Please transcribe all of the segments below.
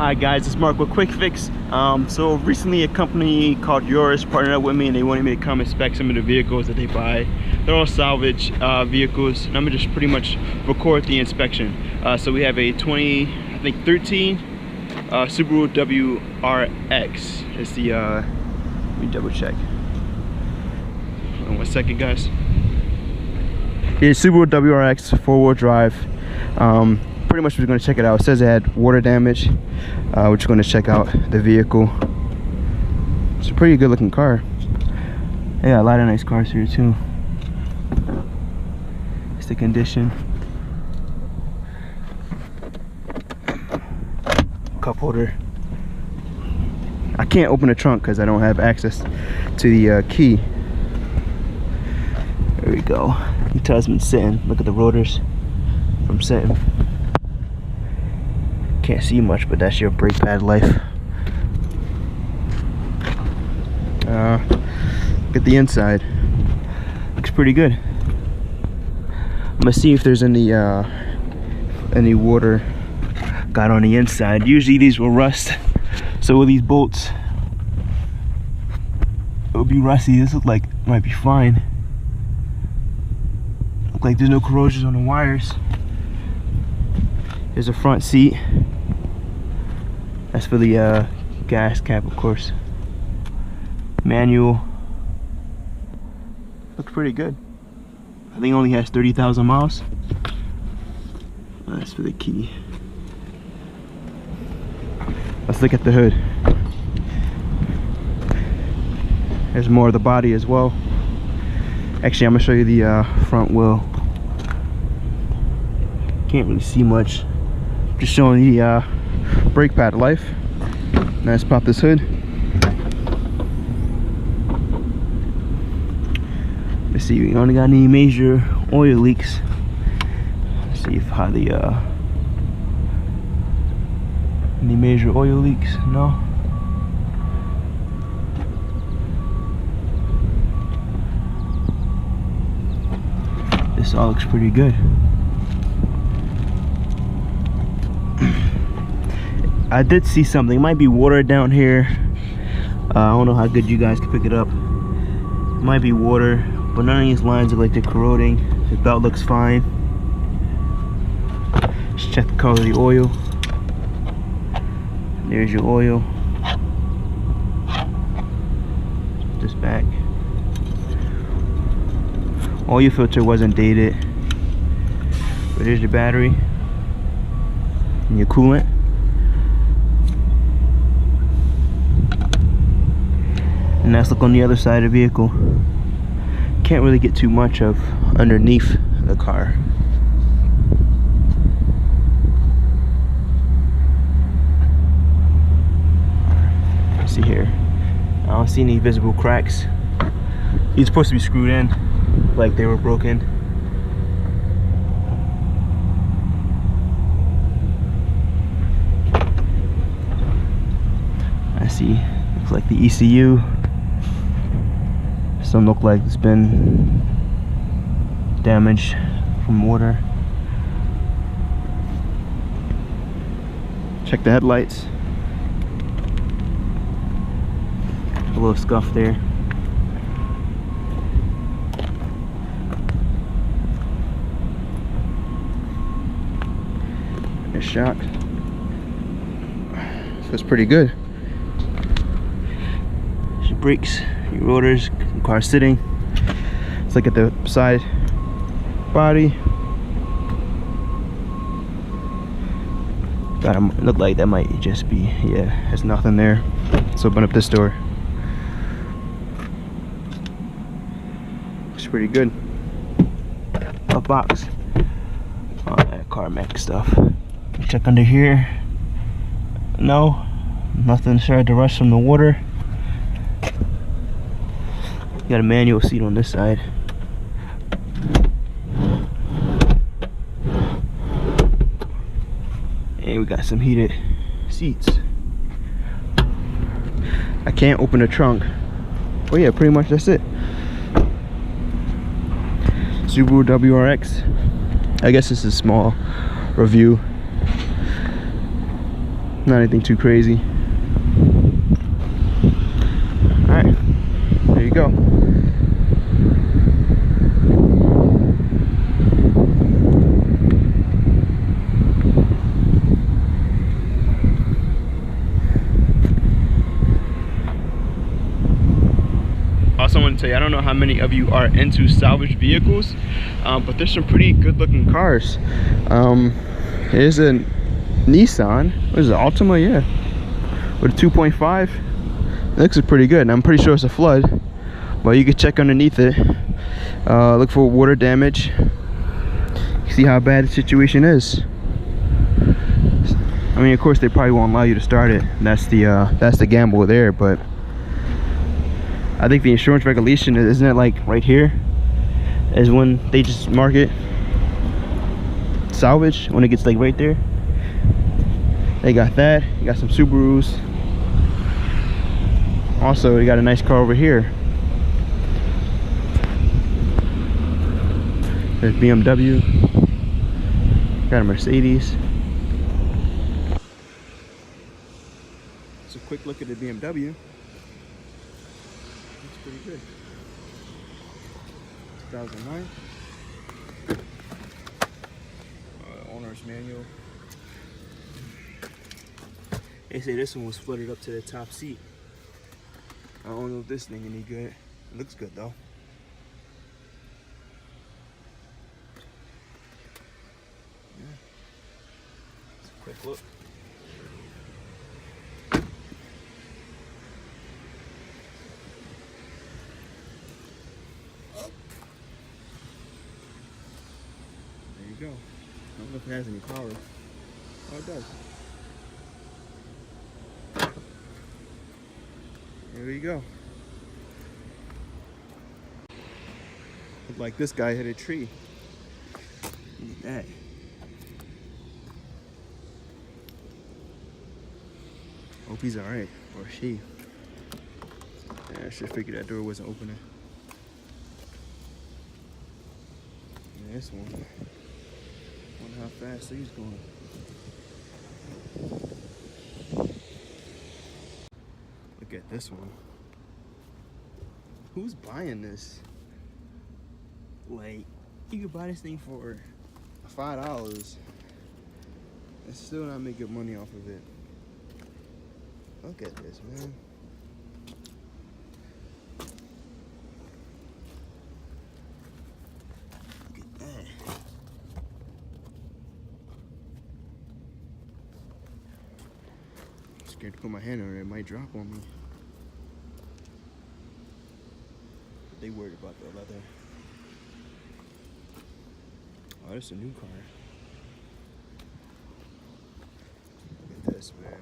Hi guys, it's Mark with QuickFix. So recently a company called Yours partnered up with me and they wanted me to come inspect some of the vehicles that they buy. They're all salvage vehicles, and I'm gonna just pretty much record the inspection. So we have a 2013 Subaru WRX. It's the, let me double check. Hold on 1 second guys. Here's Subaru WRX 4-wheel drive. Pretty much we're going to check it out. It says it had water damage. We're just going to check out the vehicle. It's a pretty good looking car. They got a lot of nice cars here too. It's the condition. Cup holder. I can't open the trunk because I don't have access to the key. There we go. You can tell it's been sitting. Look at the rotors from sitting. Can't see much, but that's your brake pad life. Look at the inside. Looks pretty good. I'm gonna see if there's any water got on the inside. Usually these will rust. So with these bolts, it'll be rusty. This looks like it might be fine. Look like there's no corrosion on the wires. There's a front seat. That's for the gas cap, of course. Manual. Looks pretty good. I think it only has 30,000 miles. That's for the key. Let's look at the hood. There's more of the body as well. Actually, I'm gonna show you the front wheel. Can't really see much. Just showing the brake pad life. Now let's pop this hood. Let's see, we only got any major oil leaks. Let's see if how the any major oil leaks. No. This all looks pretty good. I did see something. It might be water down here. I don't know how good you guys can pick it up. It might be water, but none of these lines look like they're corroding. The belt looks fine. Let's check the color of the oil. There's your oil. This back. Oil filter wasn't dated. But here's your battery and your coolant. And let's look on the other side of the vehicle. Can't really get too much of underneath the car. Let's see here. I don't see any visible cracks. These are supposed to be screwed in like they were broken. I see. Looks like the ECU. Some look like it's been damaged from water. Check the headlights. A little scuff there. A shock. So it's pretty good. Your brakes, your rotors, car sitting. Let's look at the side body. Gotta look like that might just be, yeah, there's nothing there. Let's open up this door. Looks pretty good. A box. Oh, that CarMax stuff. Check under here. No, nothing started to rush from the water. Got a manual seat on this side. And we got some heated seats. I can't open the trunk. Oh yeah, pretty much that's it. Subaru WRX. I guess this is a small review. Not anything too crazy. Alright, there you go. Also, I want to tell you, I don't know how many of you are into salvage vehicles, but there's some pretty good looking cars. Here's a Nissan. What is it, Altima? Yeah, with a 2.5. It looks pretty good, and I'm pretty sure it's a flood, but you can check underneath it. Look for water damage. See how bad the situation is. I mean, of course, they probably won't allow you to start it. That's the gamble there, but I think the insurance regulation, isn't it like right here, is when they just mark it salvage, when it gets like right there. They got that. You got some Subarus. Also, you got a nice car over here. There's BMW. Got a Mercedes. It's a quick look at the BMW. Looks pretty good. 2009. Owner's manual. They say this one was flooded up to the top seat. I don't know if this thing any good. It looks good though. Yeah. It's a quick look. There you go. I don't know if it has any power. Oh, it does. There you go. Looked like this guy hit a tree. Look at that. Hope he's alright. Or she. Yeah, I should figure that door wasn't opening. And this one. Wonder how fast he's going. Look at this one. Who's buying this? Like, you could buy this thing for $5 and still not make good money off of it. Look at this, man. Look at that. I'm scared to put my hand on it. It might drop on me. They worried about the leather. Oh, this is a new car. Look at this, man.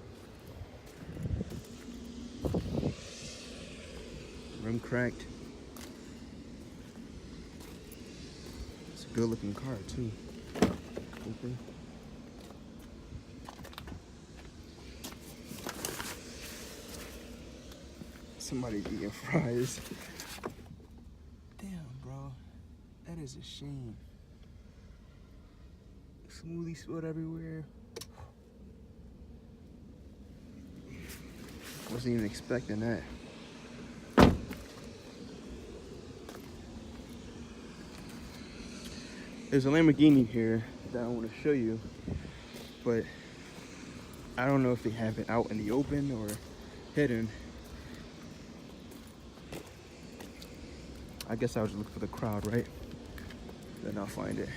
Rim cracked. It's a good looking car too. Open. Somebody's eating fries. Damn, bro. That is a shame. Smoothie spilled everywhere. Wasn't even expecting that. There's a Lamborghini here that I want to show you, but I don't know if they have it out in the open or hidden. I guess I was looking for the crowd, right? Then I'll find it.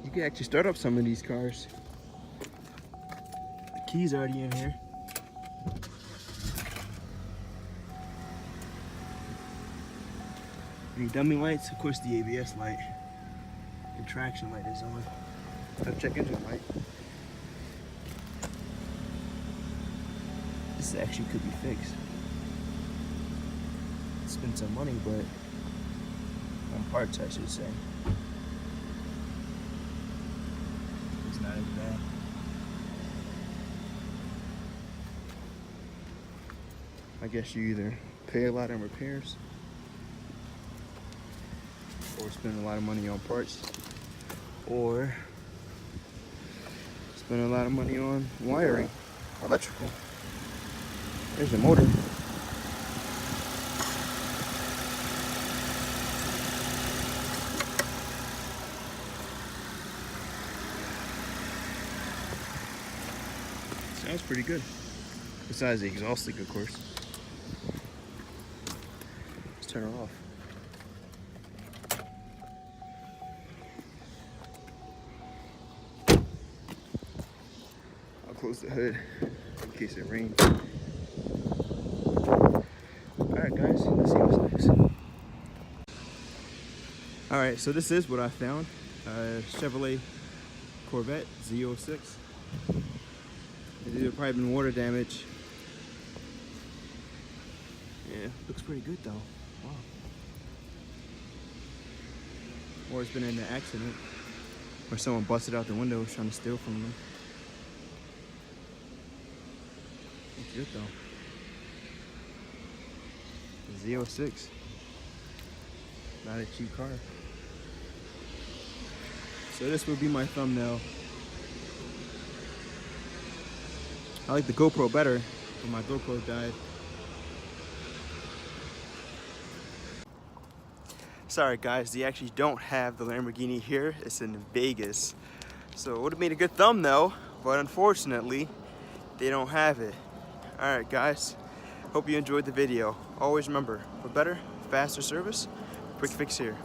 You can actually start up some of these cars. The key's already in here. Any dummy lights? Of course, the ABS light and traction light is on. Check engine light. This actually could be fixed. Spend some money, but on parts, I should say. It's not as bad. I guess you either pay a lot on repairs or spend a lot of money on parts, or Spend a lot of money on wiring, electrical. There's the motor. Sounds pretty good. Besides the exhaust leak, of course. Let's turn her off. I'll close the hood in case it rains. Alright guys, let's see what's next. Alright, so this is what I found. Chevrolet Corvette Z06. It's either probably been water damage. Yeah, looks pretty good though. Wow. Or it's been in an accident. Or someone busted out the window trying to steal from them. Looks good though. Z06. Not a cheap car. So this would be my thumbnail. I like the GoPro better, but my GoPro died. Sorry guys, they actually don't have the Lamborghini here. It's in Vegas. So it would have made a good thumbnail, but unfortunately, they don't have it. Alright guys, hope you enjoyed the video. Always remember, for better, faster service, QuickFix here.